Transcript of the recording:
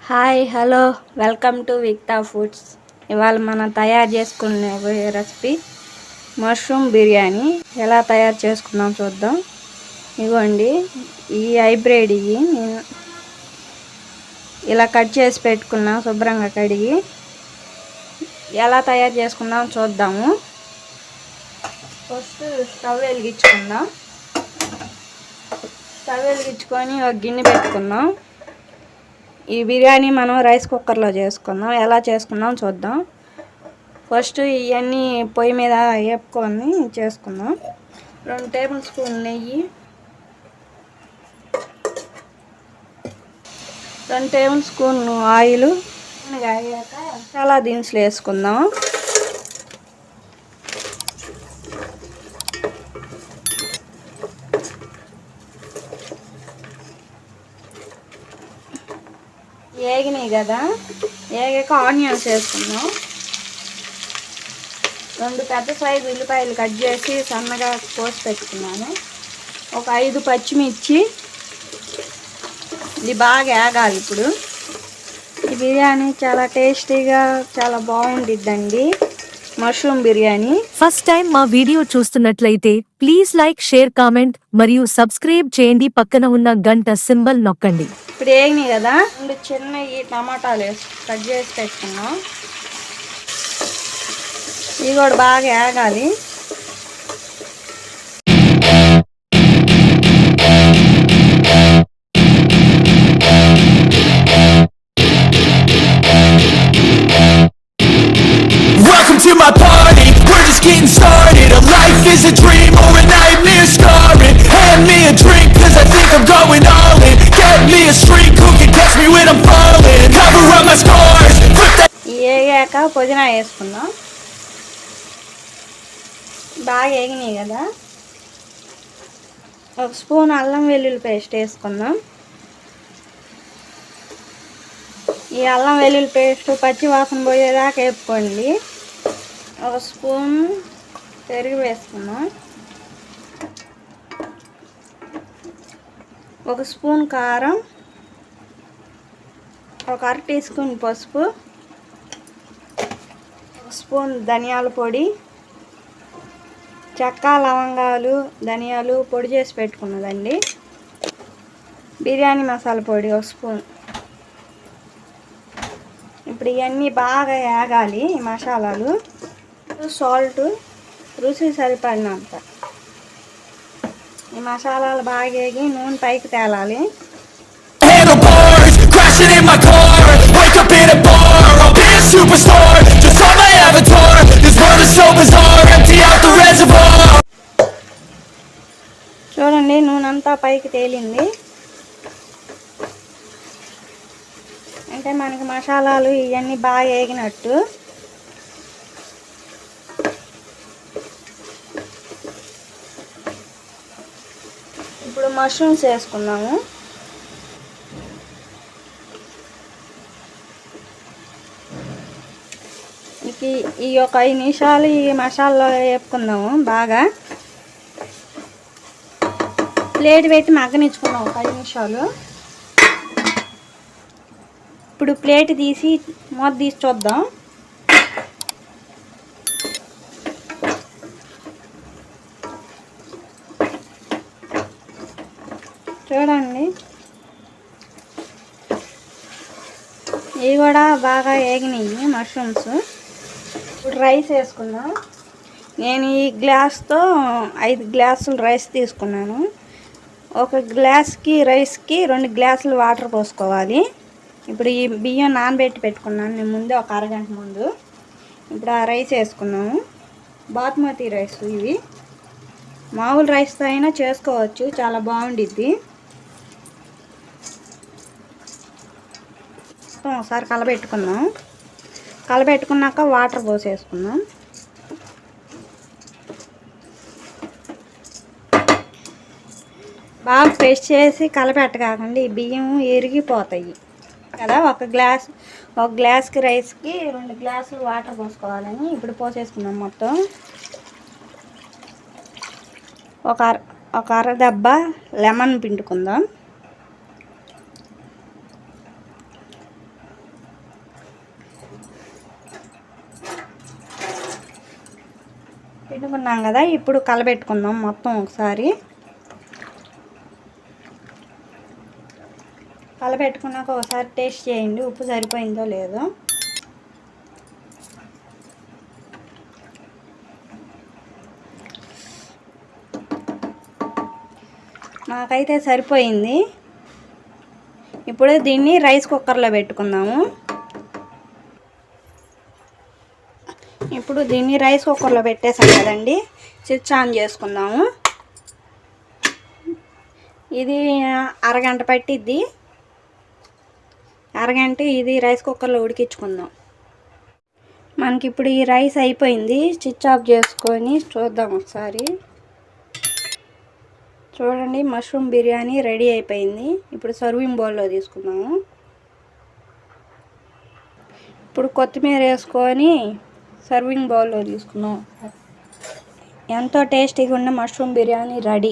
Hi hello welcome to Vikta foods. ఇవాళ మనం తయారు చేసుకునే రెసిపీ మష్రూమ్ బిర్యానీ. ఎలా తయారు చేసుకుందాం చూద్దాం. ఇదిగోండి, ఈ హైబ్రిడ్ ఇవి నేను ఇలా కట్ చేసి పెట్టుకున్నా, శుభ్రంగా కడిగి. ఎలా తయారు చేసుకుందాం చూద్దాము. First stove వెలిగించుకుందాం. స్టవ్ వెలిగించుకొని ఒక గిన్నె పెట్టుకుందాం. ఈ బిర్యానీ మనం రైస్ కుక్కర్లో చేసుకుందాం. ఎలా చేసుకుందాం చూద్దాం. ఫస్ట్ ఇవన్నీ పొయ్యి మీద వేపుకొని చేసుకుందాం. 2 టేబుల్ స్పూన్ నెయ్యి, 2 టేబుల్ స్పూన్ ఆయిల్ అయ్యాక మసాలా దినుసులు వేసుకుందాం. వేగినాయి కదా, వేగాక ఆనియన్స్ వేసుకుందాం. 2 పెద్ద సైజు ఉల్లిపాయలు కట్ చేసి సన్నగా కోసి పెట్టుకున్నాను. ఒక 5 పచ్చిమిర్చి. ఇది బాగా వేగాలి. ఇప్పుడు ఈ బిర్యానీ చాలా టేస్టీగా చాలా బాగుండిద్దండి. మష్రూమ్ బిర్యానీ. ఫస్ట్ టైం మా వీడియో చూస్తున్నట్లయితే ప్లీజ్ లైక్, షేర్, కామెంట్ మరియు సబ్స్క్రైబ్ చేయండి. పక్కన ఉన్న గంట సింబల్ నొక్కండి. ఇప్పుడు వేగినాయి కదా, 2 చిన్నవి టమాటాలు కట్ చేసి పెట్టుకున్నాం. ఇవి కూడా బాగా వేగాలి. Welcome to my party, we're just getting started. A life is a dream or a nightmare scarring. Hand me a drink cause I think I'm going all in. Get me a shrink who can catch me when I'm falling. Cover up my scars, flip that. వేగాక పుదీనా వేసుకుందాం. బాగా వేగినాయి కదా, 1 spoon అల్లం వెల్లుల్లి paste వేసుకుందాం. ఈ అల్లం వెల్లుల్లి పేస్ట్ పచ్చి వాసన పోయేదాకా వేపుకోండి. 1 స్పూన్ పెరుగు వేసుకుందాం. 1 స్పూన్ కారం, 1 అర టీ స్పూన్ పసుపు, 1 స్పూన్ ధనియాల పొడి, చెక్క, లవంగాలు, ధనియాలు పొడి చేసి పెట్టుకున్నదండి. బిర్యానీ మసాలా పొడి 1 స్పూన్. ఇప్పుడు ఇవన్నీ బాగా వేగాలి. ఈ మసాలాలు, సాల్ట్ రుచి సరిపడినంత. ఈ మసాలాలు బాగా వేగి నూనె పైకి తేలాలి. Handlebars, crashing in my car. Wake up in a bar, I'll be a superstar. Just on my avatar, this world is so bizarre. Empty out the reservoir. చూడండి, నూనె అంతా పైకి తేలింది. అంటే మనకి మసాలాలు ఇవన్నీ బాగా వేగినట్టు. ఇప్పుడు మష్రూమ్స్ వేసుకుందాము. ఈ ఒక 5 నిమిషాలు ఈ మసాలాలో వేపుకుందాము. బాగా ప్లేట్ పెట్టి మగ్గనిచ్చుకుందాం ఒక 5 నిమిషాలు. ఇప్పుడు ప్లేట్ తీసి మూత తీసి చూద్దాం. చూడండి, ఇవి కూడా బాగా వేగినాయి మష్రూమ్స్. ఇప్పుడు రైస్ వేసుకుందాం. నేను ఈ గ్లాస్తో 5 గ్లాసులు రైస్ తీసుకున్నాను. 1 గ్లాస్కి రైస్కి 2 గ్లాసులు వాటర్ పోసుకోవాలి. ఇప్పుడు ఈ బియ్యం నానబెట్టి పెట్టుకున్నాను నేను ముందే, ఒక అరగంట ముందు. ఇప్పుడు ఆ రైస్ వేసుకున్నాము. బాస్మతి రైస్. ఇవి మామూలు రైస్తో అయినా చేసుకోవచ్చు, చాలా బాగుండిద్ది. ఒకసారి కలబెట్టుకుందాం. కలబెట్టుకున్నాక వాటర్ పోసేసుకుందాం. బాగా ప్రెస్ చేసి కలపెట్టకాకండి, ఈ బియ్యం ఎరిగిపోతాయి కదా. ఒక గ్లాస్కి రైస్కి 2 గ్లాసులు వాటర్ పోసుకోవాలని ఇప్పుడు పోసేసుకుందాం మొత్తం. ఒక అర దెబ్బ లెమన్ పిండుకుందాం. పిండుకున్నాం కదా, ఇప్పుడు కలబెట్టుకుందాం మొత్తం ఒకసారి. కలబెట్టుకున్నాక ఒకసారి టేస్ట్ చేయండి ఉప్పు సరిపోయిందో లేదో. నాకైతే సరిపోయింది. ఇప్పుడు దీన్ని రైస్ కుక్కర్లో పెట్టుకుందాము. ఇప్పుడు దీన్ని రైస్ కుక్కర్లో పెట్టేసాం కదండి, స్విచ్ ఆన్ చేసుకుందాము. ఇది అరగంట పట్టిద్ది. అరగంట ఇది రైస్ కుక్కర్లో ఉడికించుకుందాం. మనకి ఇప్పుడు ఈ రైస్ అయిపోయింది. స్విచ్ ఆఫ్ చేసుకొని చూద్దాం ఒకసారి. చూడండి, మష్రూమ్ బిర్యానీ రెడీ అయిపోయింది. ఇప్పుడు సర్వింగ్ బౌల్లో తీసుకుందాము. ఇప్పుడు కొత్తిమీర వేసుకొని సర్వింగ్ బౌల్లో తీసుకుందాం. ఎంతో టేస్టీగా ఉన్న మష్రూమ్ బిర్యానీ రెడీ.